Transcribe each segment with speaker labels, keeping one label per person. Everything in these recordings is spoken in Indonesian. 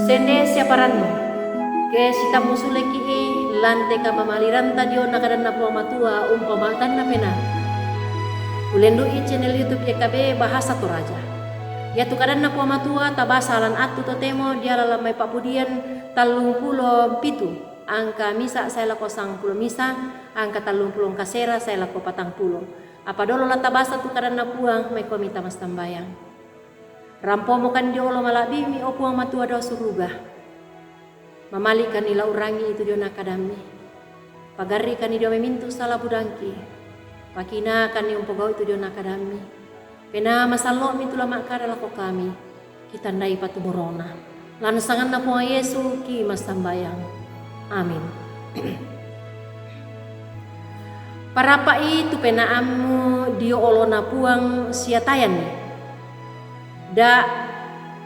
Speaker 1: sende siaparanno ke sita musuleki lante ka mamaliranta dio nakadan na puang matua umpamatan na pena ulendu i channel YouTube YKB bahasa Toraja ya tu kadan na puang matua tabasa lan atu totemo dia lalamai papudian 37 angka misa saya lako 90 misa angka 30 kasera saya lako 40 apa dolo la tabasa tu kadan na puang mai komita mas tambayang rampo mo kan dio lo malabi mi o puang matua do suruga mamalikan ila urangi itu dio nakadami pagari kan dio memintu salah budangki pakina kan ni umpogau itu dio nakadami pena masalo mi tula makara lako kami kita ndai patu borona lansangan na puang Yesu ki mas tambayang amin. Parapa itu penaamu dio olona puang siatayan da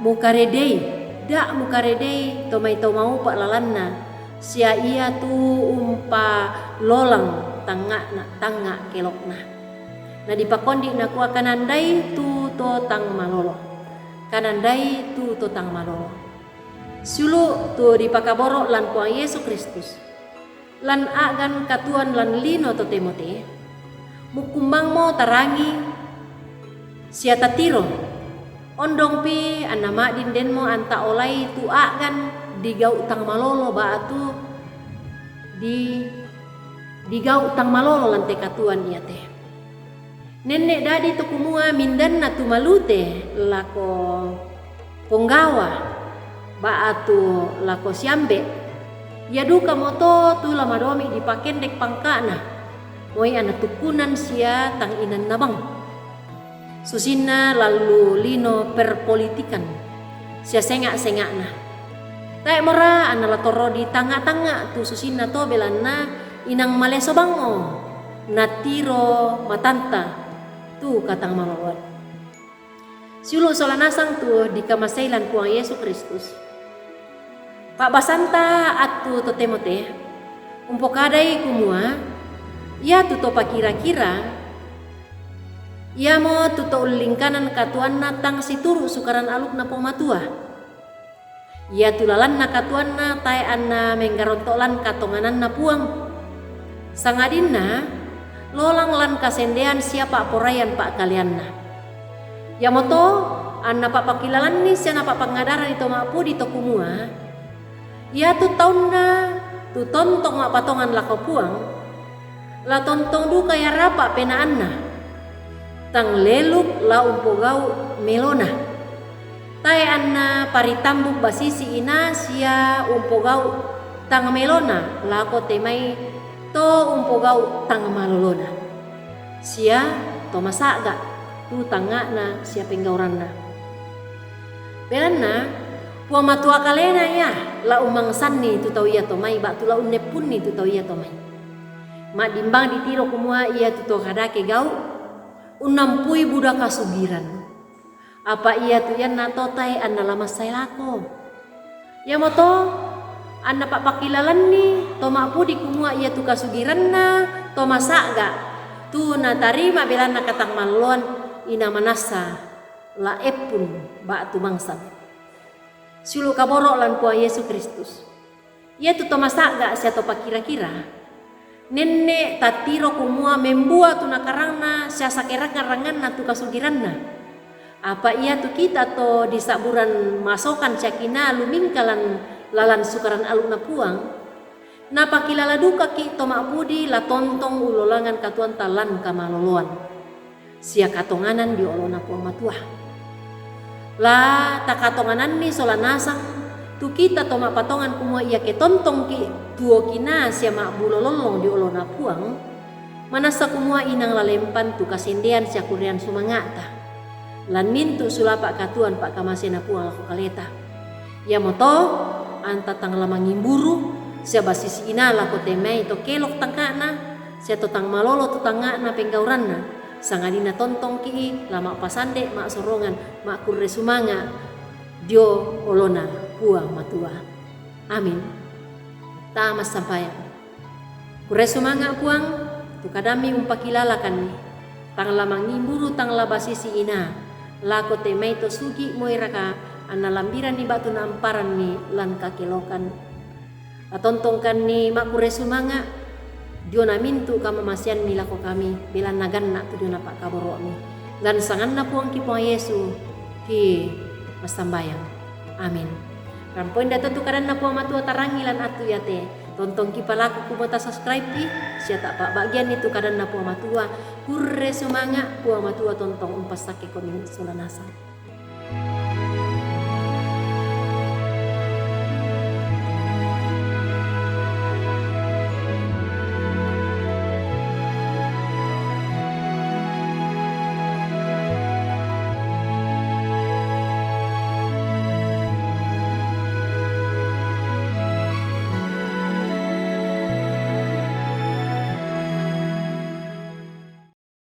Speaker 1: mukaredei tomai tomau pak lalanna sia ia tu umpa lolang tanga kelokna na dipakondi na kuah kanandai tu to tang malolo kanandai tu to tang malolo sulu tu dipakaboro lan puang Yesus Kristus lan agan katuan lan lino to Timote mukumbang mo tarangi sia tatiro ondong pi anama dinden mo anta olay tu agan digau tang malolo baatu digau tang malolo lan te katuan iya teh nenek dadi tu kumua mindan na tu malute lako ponggawa baatu lako siambe ya duka moto tu lama domi dipakendek pangkana moy anak tukunan sia tang inan nabang susina lalu lino perpolitikan sia sengak na tae mora anala toro di tanga-tanga tu susina to belanna inang maleso bango natiro matanta tu katang malawat siulu solanasang tu di kamasailan puang Yesus Kristus Pak Basanta atu to Timote umpokadai kumua ia tuto pakira-kira ia mo tuto ulingkanan katuan natang situru sukaran aluk na pomatua ia tulalan na katuan na tae anna menggarontolan katonganan na puang sangadinna lolang lan kasendean siapa porayan pak kalian na ia moto anna pak pakilalan ni siana pak pangadaran itu mapu di to kumua ia tu taun na tu tontong mak patongan lako puang la tontong du kaya rapa penaan na tang leluk la umpogau melona tae anna paritambuk basisi ina sia umpogau tang melona lako temai to umpogau tang malolona sia to masaga tu tanga na sia penggauran na belanna puang matua kalena ya la umang sanni tu tau ia tomai ba tu la unepun ni tu tau ia tomai mak dimbang ditiro kumua ia tu to hadake gau unampui budak kasugiran apa ia tu yan nato tai anna lama sailako ya moto anna pak pakilalan ni to mak pudi kumua ia tu kasugiran na to masaga tu na tarima belana katang malon ina manasa la epun ba tu mangsa sulu kaboro lan puang Yesus Kristus ia tu to masaga sia to pakira-kira nenek tatiro kumua membua tu nakarangna sia sakerangan na tu kasugiranna apa ia tu kita to disaburan masokan cakina lumingkalan lalan sukaran aluk na puang na pakilala duka ki to makpudi la tontong ulolangan katuan talan kamaloloan sia katonganan di olona puang matua la takatonganan ni solanasang tu kita to mak patongan kumua ia ke tontong ki tuo kina sia mak bulololong di olona puang manasa kumua inang lalempan tu kasendean sia kurian sumangata lan mintu sulapa katuan pak kamasena puang lako kaleta ya moto anta tang lamang imburu sia basisi ina lako temai to kelok tangkana sia to tang malolo tu tangana penggauranna sangadina tontong ki lama pasande mak sorongan mak kurre sumanga dio olona puang matua amin tamas sampayan kurre sumanga puang tu kadami umpakilala kan ni tang lamang imburu tang labasisi ina lako temai to sugi moiraka lambiran ni batu na amparan ni lan kakelokan. Atontongkan ni makure sumanga dio na mintu kama masian mi lako kami belan nagan na tu dio na pak kaboro mi. Dan sangan na puang ki puang Yesu ki masambayang. Amin. Rampoin data tu karan na puang matua tarangi lan atu yate. Tontong ki palaku ku bota subscribe pi sia tak pak bagian itu kadan na puang matua kurre sumanga puang matua tontong umpas sake koning sulanasa.